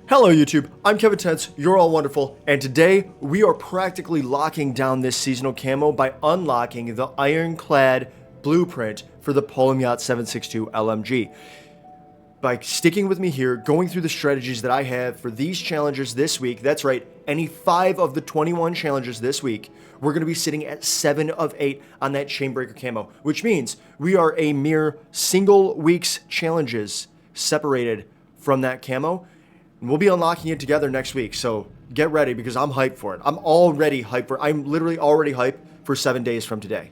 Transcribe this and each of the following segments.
Hello YouTube, I'm Kevintense, you're all wonderful, and today we are practically locking down this seasonal camo by unlocking the Iron Clad Blueprint for the Poem Yacht 762 LMG. By sticking with me here, going through the strategies that I have for these challenges this week, that's right, any 5 of the 21 challenges this week, we're going to be sitting at 7 of 8 on that Chainbreaker camo, which means we are a mere single week's challenges separated from that camo. And we'll be unlocking it together next week, so get ready because I'm hyped for it. I'm already hyped I'm literally already hyped for 7 days from today.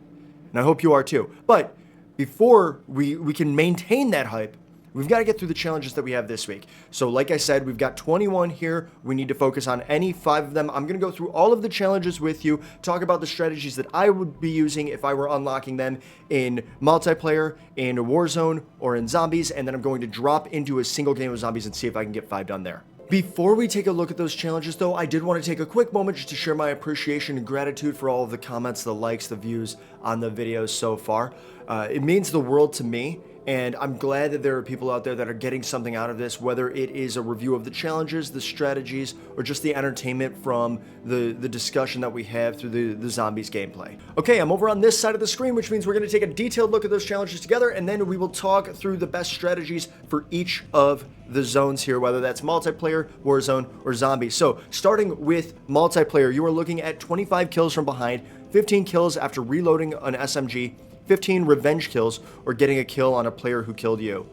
And I hope you are too. But before we can maintain that hype, we've got to get through the challenges that we have this week. So like I said, we've got 21 here. We need to focus on any 5 of them. I'm going to go through all of the challenges with you, talk about the strategies that I would be using if I were unlocking them in multiplayer, in Warzone, or in zombies, and then I'm going to drop into a single game of zombies and see if I can get 5 done there. Before we take a look at those challenges though, I did want to take a quick moment just to share my appreciation and gratitude for all of the comments, the likes, the views on the videos so far. It means the world to me. And I'm glad that there are people out there that are getting something out of this, whether it is a review of the challenges, the strategies, or just the entertainment from the discussion that we have through the zombies gameplay. Okay, I'm over on this side of the screen, which means we're going to take a detailed look at those challenges together, and then we will talk through the best strategies for each of the zones here, whether that's multiplayer, Warzone, or zombies. So starting with multiplayer, you are looking at 25 kills from behind, 15 kills after reloading an SMG, 15 revenge kills or getting a kill on a player who killed you,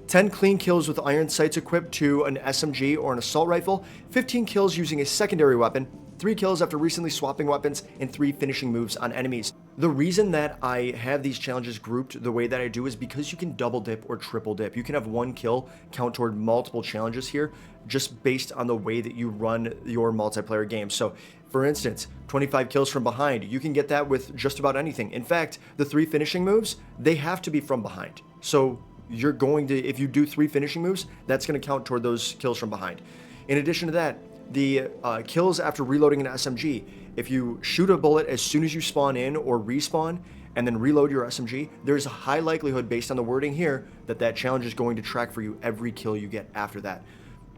10 clean kills with iron sights equipped to an SMG or an assault rifle, 15 kills using a secondary weapon, 3 kills after recently swapping weapons, and 3 finishing moves on enemies. The reason that I have these challenges grouped the way that I do is because you can double dip or triple dip. You can have 1 kill count toward multiple challenges here just based on the way that you run your multiplayer game. So for instance, 25 kills from behind, you can get that with just about anything. In fact, the 3 finishing moves, they have to be from behind. So you're going to, if you do 3 finishing moves, that's going to count toward those kills from behind. In addition to that, the kills after reloading an SMG, if you shoot a bullet as soon as you spawn in or respawn and then reload your SMG, there's a high likelihood based on the wording here that that challenge is going to track for you every kill you get after that.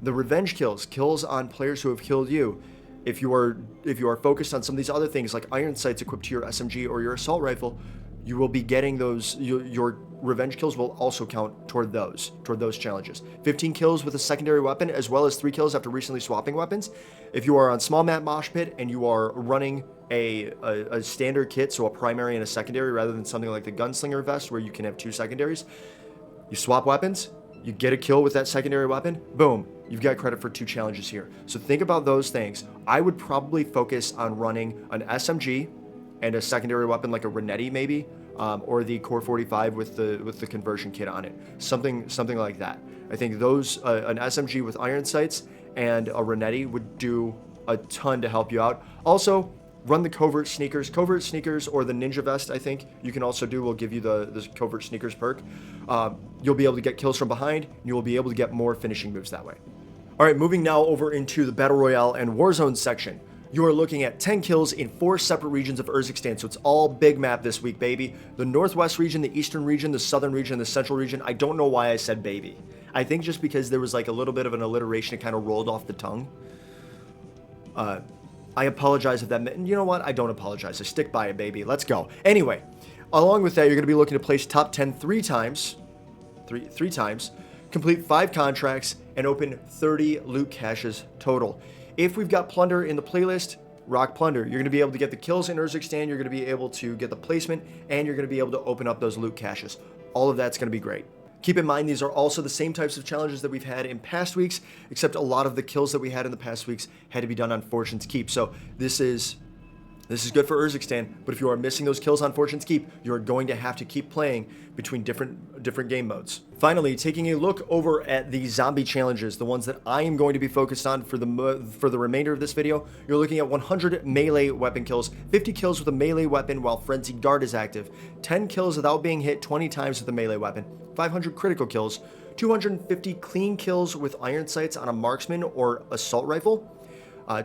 The revenge kills on players who have killed you, if you are focused on some of these other things like iron sights equipped to your SMG or your assault rifle, you will be getting those, your revenge kills will also count toward those challenges. 15 kills with a secondary weapon as well as 3 kills after recently swapping weapons. If you are on small map mosh pit and you are running a standard kit, so a primary and a secondary rather than something like the gunslinger vest where you can have 2 secondaries, you swap weapons, you get a kill with that secondary weapon, boom, you've got credit for 2 challenges here. So think about those things. I would probably focus on running an SMG and a secondary weapon like a Renetti maybe, or the Core 45 with the conversion kit on it, something like that. I think those an SMG with iron sights and a Renetti would do a ton to help you out. Also, run the covert sneakers or the ninja vest. I think you can also do will give you the covert sneakers perk. You'll be able to get kills from behind. And you will be able to get more finishing moves that way. All right, moving now over into the Battle Royale and Warzone section. You are looking at 10 kills in 4 separate regions of Urzikstan, so it's all big map this week, baby. The Northwest region, the Eastern region, the Southern region, and the Central region. I don't know why I said baby. I think just because there was like a little bit of an alliteration, it kind of rolled off the tongue. I apologize if that meant, you know what? I don't apologize. I stick by it, baby. Let's go. Anyway, along with that, you're going to be looking to place top 10 3 times, complete 5 contracts, and open 30 loot caches total. If we've got plunder in the playlist, rock plunder. You're going to be able to get the kills in Urzikstan, you're going to be able to get the placement, and you're going to be able to open up those loot caches. All of that's going to be great. Keep in mind, these are also the same types of challenges that we've had in past weeks, except a lot of the kills that we had in the past weeks had to be done on Fortune's Keep. So this is good for Urzikstan, but if you are missing those kills on Fortune's Keep, you are going to have to keep playing between different game modes. Finally, taking a look over at the zombie challenges, the ones that I am going to be focused on for the remainder of this video, you're looking at 100 melee weapon kills, 50 kills with a melee weapon while Frenzied Guard is active, 10 kills without being hit 20 times with a melee weapon, 500 critical kills, 250 clean kills with iron sights on a marksman or assault rifle,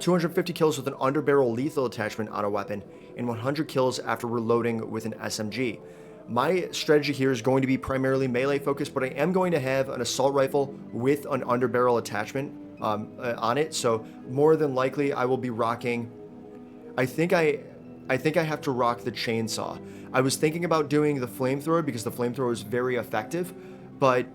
250 kills with an underbarrel lethal attachment on a weapon, and 100 kills after reloading with an SMG. My strategy here is going to be primarily melee focused, but I am going to have an assault rifle with an underbarrel attachment on it. So more than likely I will be rocking, I think I have to rock the chainsaw. I was thinking about doing the flamethrower because the flamethrower is very effective, but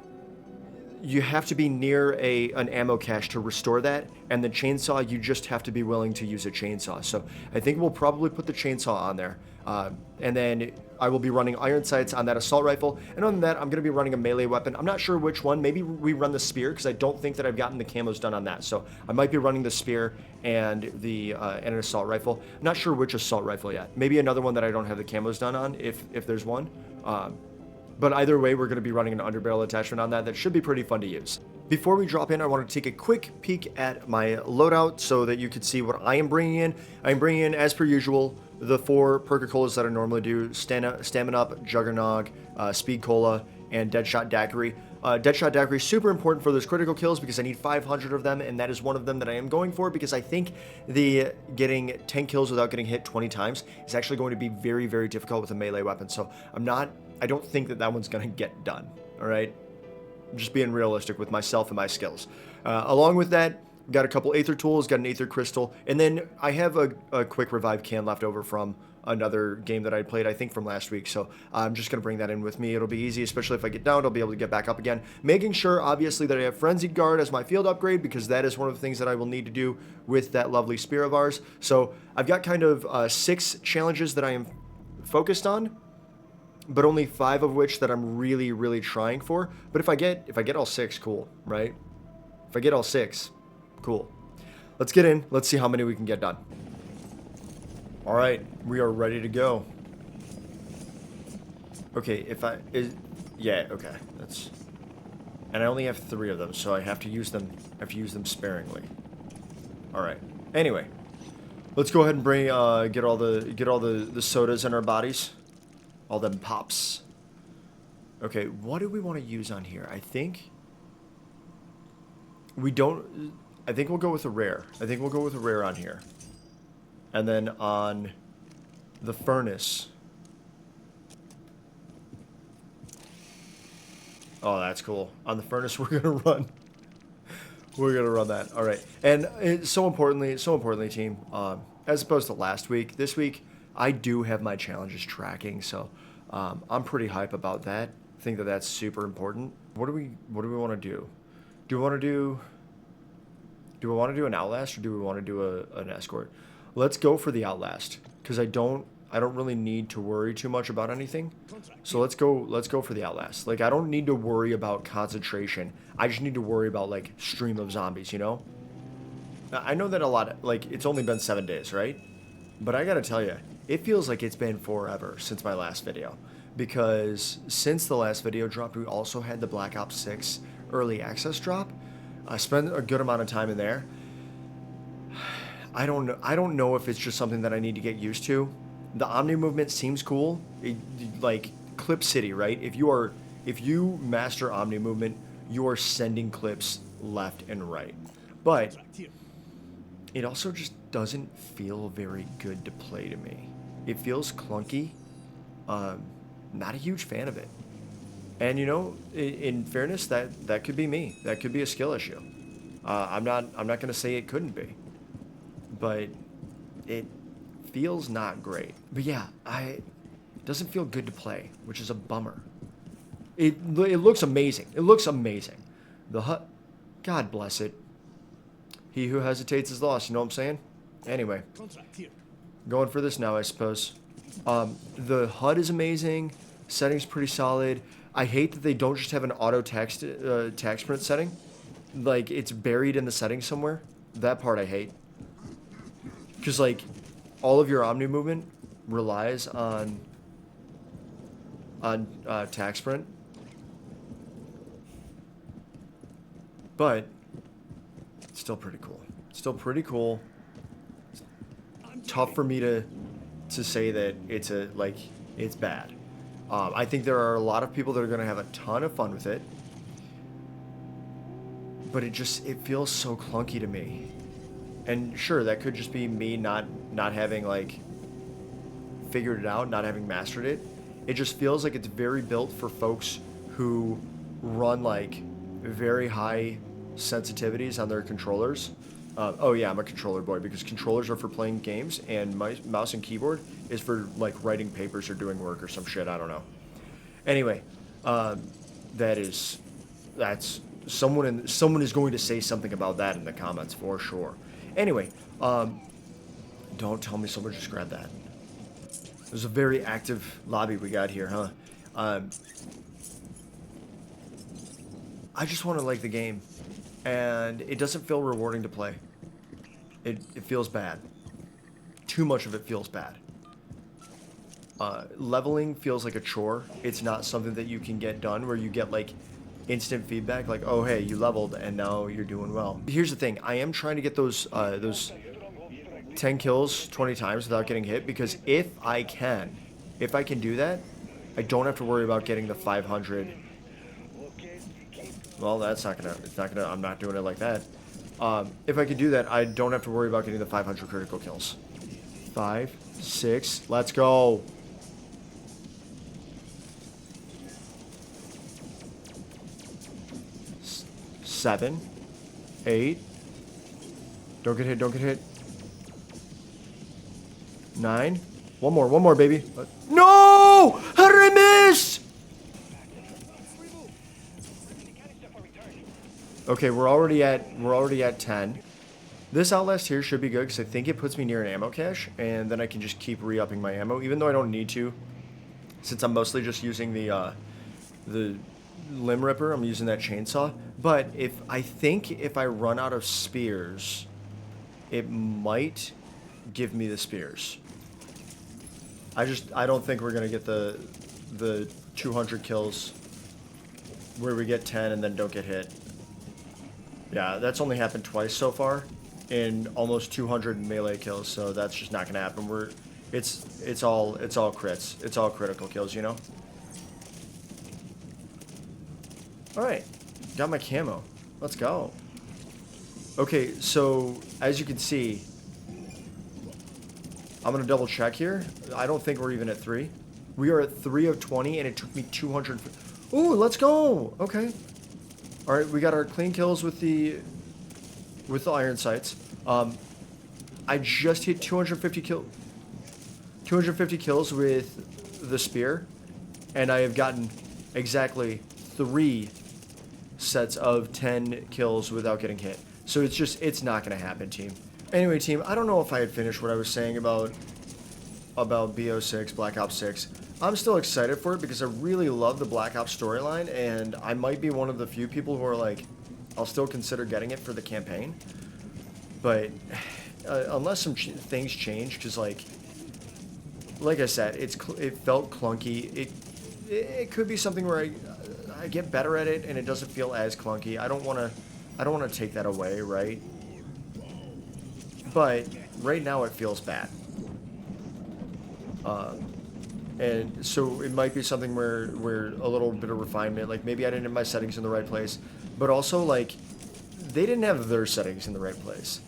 you have to be near an ammo cache to restore that, and the chainsaw, you just have to be willing to use a chainsaw. So I think we'll probably put the chainsaw on there, and then I will be running iron sights on that assault rifle, and other than that, I'm going to be running a melee weapon. I'm not sure which one. Maybe we run the spear, because I don't think that I've gotten the camos done on that, so I might be running the spear and an assault rifle. I'm not sure which assault rifle yet. Maybe another one that I don't have the camos done on, if there's one. But either way, we're going to be running an underbarrel attachment on that. That should be pretty fun to use. Before we drop in, I want to take a quick peek at my loadout so that you can see what I am bringing in. I'm bringing in, as per usual, the 4 Perca-Colas that I normally do: Stamina Up, Juggernog, Speed Cola, and Deadshot Daiquiri. Deadshot Daiquiri is super important for those critical kills because I need 500 of them, and that is one of them that I am going for because I think the getting 10 kills without getting hit 20 times is actually going to be very, very difficult with a melee weapon. So I don't think that one's going to get done, all right? I'm just being realistic with myself and my skills. Along with that, got a couple Aether tools, got an Aether crystal, and then I have a quick revive can left over from another game that I played, I think from last week, so I'm just going to bring that in with me. It'll be easy, especially if I get down, I'll be able to get back up again. Making sure, obviously, that I have Frenzied Guard as my field upgrade, because that is one of the things that I will need to do with that lovely spear of ours. So I've got kind of 6 challenges that I am focused on, but only 5 of which that I'm really, really trying for. But if I get all 6, cool, right? If I get all 6, cool. Let's get in. Let's see how many we can get done. All right, we are ready to go. Okay, yeah, okay. And I only have 3 of them, so I have to use them. I have to use them sparingly. All right. Anyway, let's go ahead and bring get all the sodas in our bodies. All them pops. Okay, what do we want to use on here? I think we'll go with a rare. I think we'll go with a rare on here. And then on the furnace. Oh, that's cool. On the furnace, we're gonna run that. All right. And so importantly, team, as opposed to last week, this week, I do have my challenges tracking, so I'm pretty hype about that. I think that that's super important. What do we want to do? Do we want to do an Outlast, or do we want to do an Escort? Let's go for the Outlast, because I don't really need to worry too much about anything. So let's go for the Outlast. Like, I don't need to worry about concentration. I just need to worry about, like, stream of zombies, you know? I know that it's only been 7 days, right? But I gotta tell you, it feels like it's been forever since my last video, because since the last video dropped, we also had the Black Ops 6 early access drop. I spent a good amount of time in there. I don't know if it's just something that I need to get used to. The Omni movement seems cool. Like Clip City, right? If you master Omni movement, you are sending clips left and right. But it also just doesn't feel very good to play to me. It feels clunky. Not a huge fan of it. And, you know, in fairness, that could be me. That could be a skill issue. I'm not going to say it couldn't be. But it feels not great. But yeah, it doesn't feel good to play, which is a bummer. It looks amazing. It looks amazing. The HUD, God bless it. He who hesitates is lost, you know what I'm saying? Anyway, going for this now, I suppose. The HUD is amazing. Settings pretty solid. I hate that they don't just have an auto text print setting. Like, it's buried in the settings somewhere. That part I hate. Because, like, all of your Omni movement relies on tax print. But it's still pretty cool. Still pretty cool. It's tough for me to say that it's bad. I think there are a lot of people that are going to have a ton of fun with it. But it feels so clunky to me. And sure, that could just be me not having, like, figured it out, not having mastered it. It just feels like it's very built for folks who run, like, very high sensitivities on their controllers. Oh yeah, I'm a controller boy because controllers are for playing games and my mouse and keyboard is for like writing papers or doing work or some shit. I don't know. Anyway, that's someone is going to say something about that in the comments for sure. Anyway, don't tell me someone just grabbed that. There's a very active lobby we got here, huh? I just want to like the game, and it doesn't feel rewarding to play. It feels bad. Too much of it feels bad. Leveling feels like a chore. It's not something that you can get done where you get like instant feedback, like, oh hey, you leveled and now you're doing well. Here's the thing: I am trying to get those 10 kills 20 times without getting hit, because if I can do that, I don't have to worry about getting the 500. Well, it's not gonna, I'm not doing it like that. If I could do that, I don't have to worry about getting the 500 critical kills. 5, 6, let's go. Seven, 8. Don't get hit, don't get hit. 9. One more, baby. No! How did I miss? Okay, we're already at 10. This outlast here should be good because I think it puts me near an ammo cache, and then I can just keep re-upping my ammo, even though I don't need to, since I'm mostly just using the limb ripper. I'm using that chainsaw. But I think if I run out of spears, it might give me the spears. I don't think we're gonna get the 200 kills where we get 10 and then don't get hit. Yeah, that's only happened twice so far in almost 200 melee kills, so that's just not gonna happen. It's all crits. It's all critical kills, you know? Alright, got my camo. Let's go. Okay, so as you can see, I'm gonna double check here. I don't think we're even at 3. We are at 3 of 20 and it took me 200. Ooh, let's go. Okay. Alright, we got our clean kills with the iron sights. I just hit 250 kills with the spear, and I have gotten exactly 3 sets of 10 kills without getting hit. So it's not gonna happen, team. Anyway, team, I don't know if I had finished what I was saying about BO6, Black Ops 6. I'm still excited for it because I really love the Black Ops storyline, and I might be one of the few people who are like, I'll still consider getting it for the campaign. But unless some things change, because like I said, it felt clunky. It could be something where I get better at it and it doesn't feel as clunky. I don't want to take that away, right? But right now it feels bad. And so it might be something where a little bit of refinement, like maybe I didn't have my settings in the right place, but also like they didn't have their settings in the right place.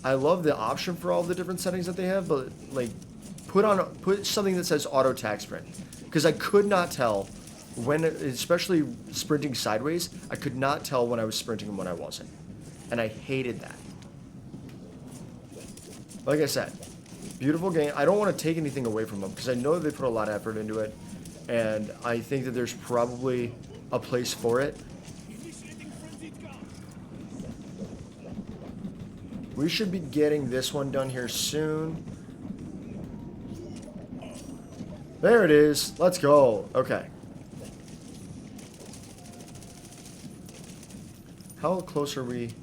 I love the option for all the different settings that they have, but like put something that says auto tac sprint, because I could not tell when, especially sprinting sideways, I could not tell when I was sprinting and when I wasn't, and I hated that. Like I said, beautiful game. I don't want to take anything away from them because I know they put a lot of effort into it, and I think that there's probably a place for it. We should be getting this one done here soon. There it is. Let's go. Okay. How close are we?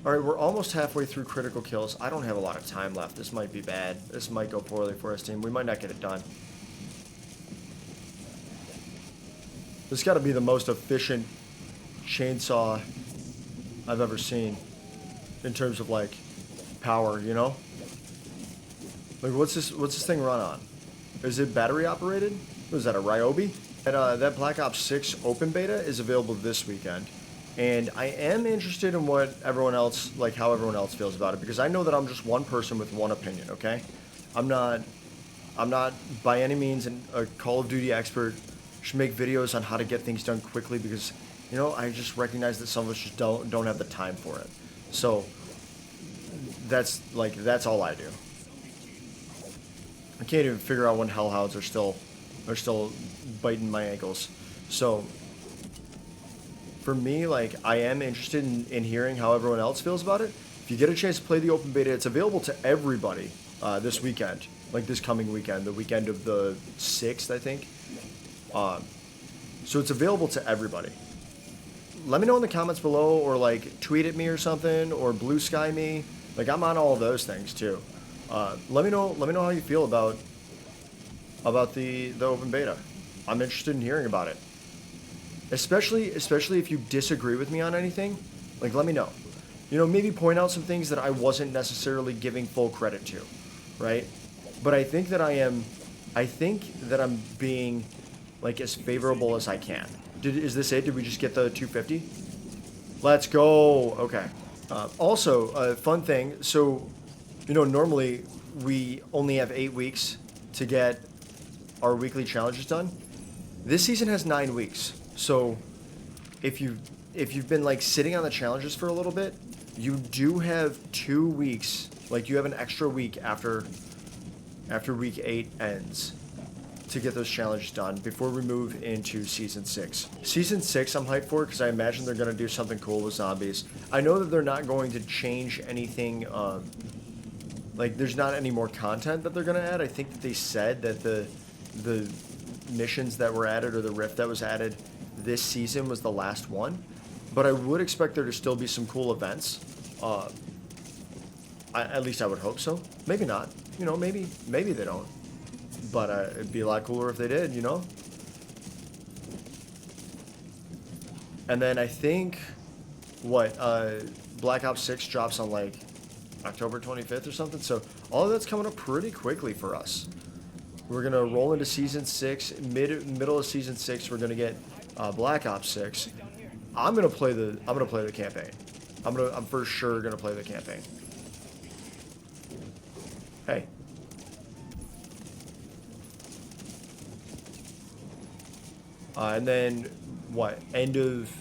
Alright, we're almost halfway through critical kills. I don't have a lot of time left. This might be bad. This might go poorly for us, team. We might not get it done. This got to be the most efficient chainsaw I've ever seen in terms of like power, you know? Like what's this thing run on? Is it battery operated? What is that, a Ryobi? And that Black Ops 6 open beta is available this weekend. And I am interested in what everyone else, like how everyone else feels about it, because I know that I'm just one person with one opinion, okay? I'm not by any means a Call of Duty expert. Should make videos on how to get things done quickly, because You know, I just recognize that some of us just don't have the time for it. So that's all I do. I can't even figure out when hellhounds are still biting my ankles. So for me, like, I am interested in hearing how everyone else feels about it. If you get a chance to play the open beta, it's available to everybody this weekend, like this coming weekend, the weekend of the 6th, I think. So it's available to everybody. Let me know in the comments below, or like tweet at me or something, or blue sky me. Like, I'm on all of those things too. Let me know how you feel about the open beta. I'm interested in hearing about it. Especially if you disagree with me on anything, like, let me know. You know, maybe point out some things that I wasn't necessarily giving full credit to, right? But I think that I'm being like as favorable as I can. Is this it? Did we just get the 250? Let's go. Okay. Also, a fun thing. So, you know, normally we only have 8 weeks to get our weekly challenges done. This season has 9 weeks. So if you've been like sitting on the challenges for a little bit, you do have 2 weeks. Like, you have an extra week after week 8 ends to get those challenges done before we move into season 6. Season 6 I'm hyped for because I imagine they're going to do something cool with zombies. I know that they're not going to change anything. Like, there's not any more content that they're going to add. I think that they said that the missions that were added, or the rift that was added this season, was the last one. But I would expect there to still be some cool events. At least I would hope so. Maybe not. You know, maybe they don't. But it'd be a lot cooler if they did, you know? And then I think, Black Ops 6 drops on, like, October 25th or something. So all of that's coming up pretty quickly for us. We're going to roll into Season 6. Middle of Season 6, we're going to get Black Ops 6. I'm going to play the campaign. I'm for sure going to play the campaign. Hey. And then end of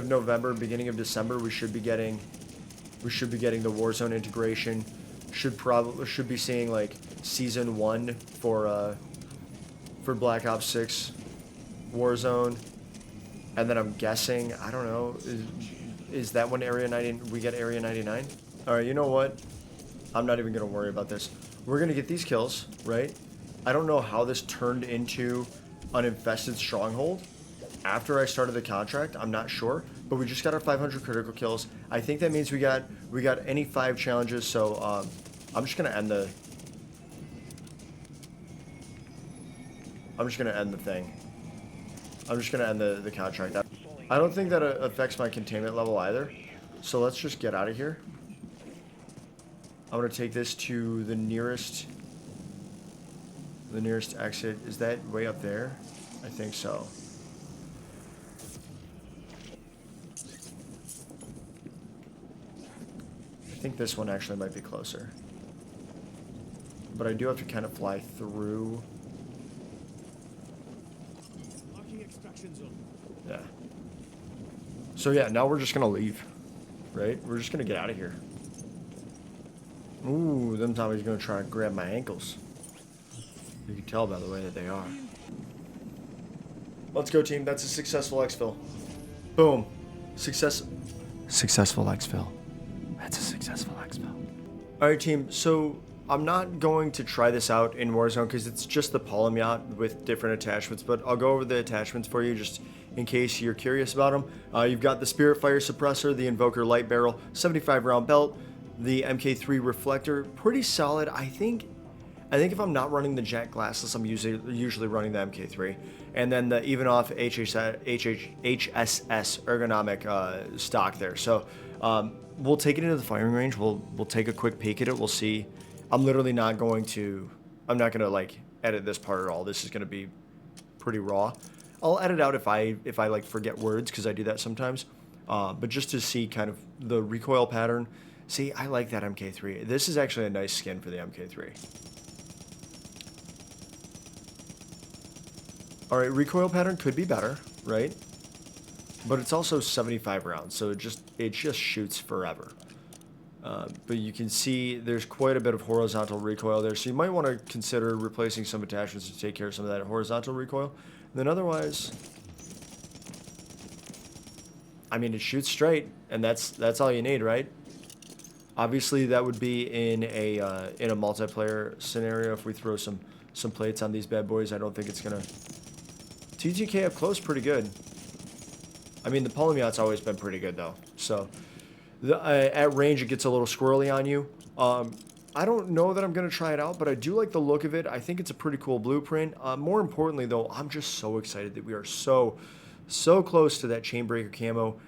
November, beginning of December, we should be getting the Warzone integration. Should be seeing like season 1 for Black Ops 6 Warzone. And then I'm guessing, I don't know, is that when we get Area 99? All right, you know what? I'm not even going to worry about this. We're going to get these kills, right? I don't know how this turned into an infested stronghold after I started the contract. I'm not sure, but we just got our 500 critical kills. I think that means we got any 5 challenges. So I'm just gonna end the thing. I'm just gonna end the contract. I don't think that affects my containment level either. So let's just get out of here. I'm gonna take this to the nearest exit. Is that way up there? I think so. I think this one actually might be closer. But I do have to kind of fly through. Yeah. So yeah, now we're just gonna leave. Right? We're just gonna get out of here. Ooh, them zombies are gonna try to grab my ankles. You can tell by the way that they are. Let's go, team. That's a successful exfil. Boom. Successful exfil. That's a successful exfil. Alright, team. So I'm not going to try this out in Warzone because it's just the Palm Yacht with different attachments, but I'll go over the attachments for you just in case you're curious about them. You've got the Spirit Fire Suppressor, the Invoker Light Barrel, 75 round belt, the MK3 reflector. Pretty solid. I think if I'm not running the Jack Glassless, I'm usually running the MK3. And then the even off HSS ergonomic stock there. So we'll take it into the firing range. We'll take a quick peek at it. We'll see. I'm not going to like edit this part at all. This is going to be pretty raw. I'll edit out if I like forget words, because I do that sometimes. But just to see kind of the recoil pattern. See, I like that MK3. This is actually a nice skin for the MK3. Alright, recoil pattern could be better. right? But it's also 75 rounds, so it just shoots forever. But you can see there's quite a bit of horizontal recoil there, so you might want to consider replacing some attachments to take care of some of that horizontal recoil. And then otherwise, I mean, it shoots straight, and that's all you need, right? Obviously, that would be in a multiplayer scenario. If we throw some plates on these bad boys, I don't think it's gonna. TTK up close, pretty good. I mean, the Polymiot's always been pretty good though. So at range, it gets a little squirrely on you. I don't know that I'm gonna try it out, but I do like the look of it. I think it's a pretty cool blueprint. More importantly, though, I'm just so excited that we are so close to that Chainbreaker camo.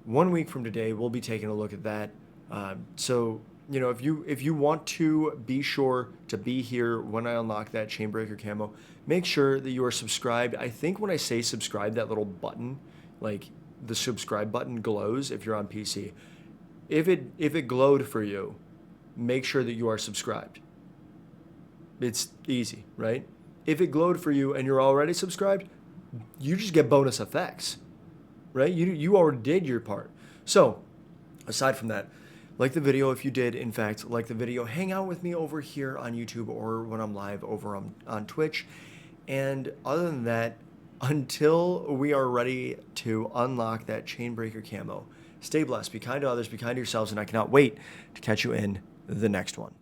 1 week from today, we'll be taking a look at that. So you know, if you want to be sure to be here when I unlock that Chainbreaker camo, make sure that you are subscribed. I think when I say subscribe, that little button, like the subscribe button, glows if you're on PC. If it glowed for you, make sure that you are subscribed. It's easy, right? If it glowed for you and you're already subscribed, you just get bonus effects, right? You already did your part. So aside from that, like the video if you did, in fact, like the video. Hang out with me over here on YouTube or when I'm live over on Twitch. And other than that, until we are ready to unlock that Chainbreaker camo, stay blessed, be kind to others, be kind to yourselves, and I cannot wait to catch you in the next one.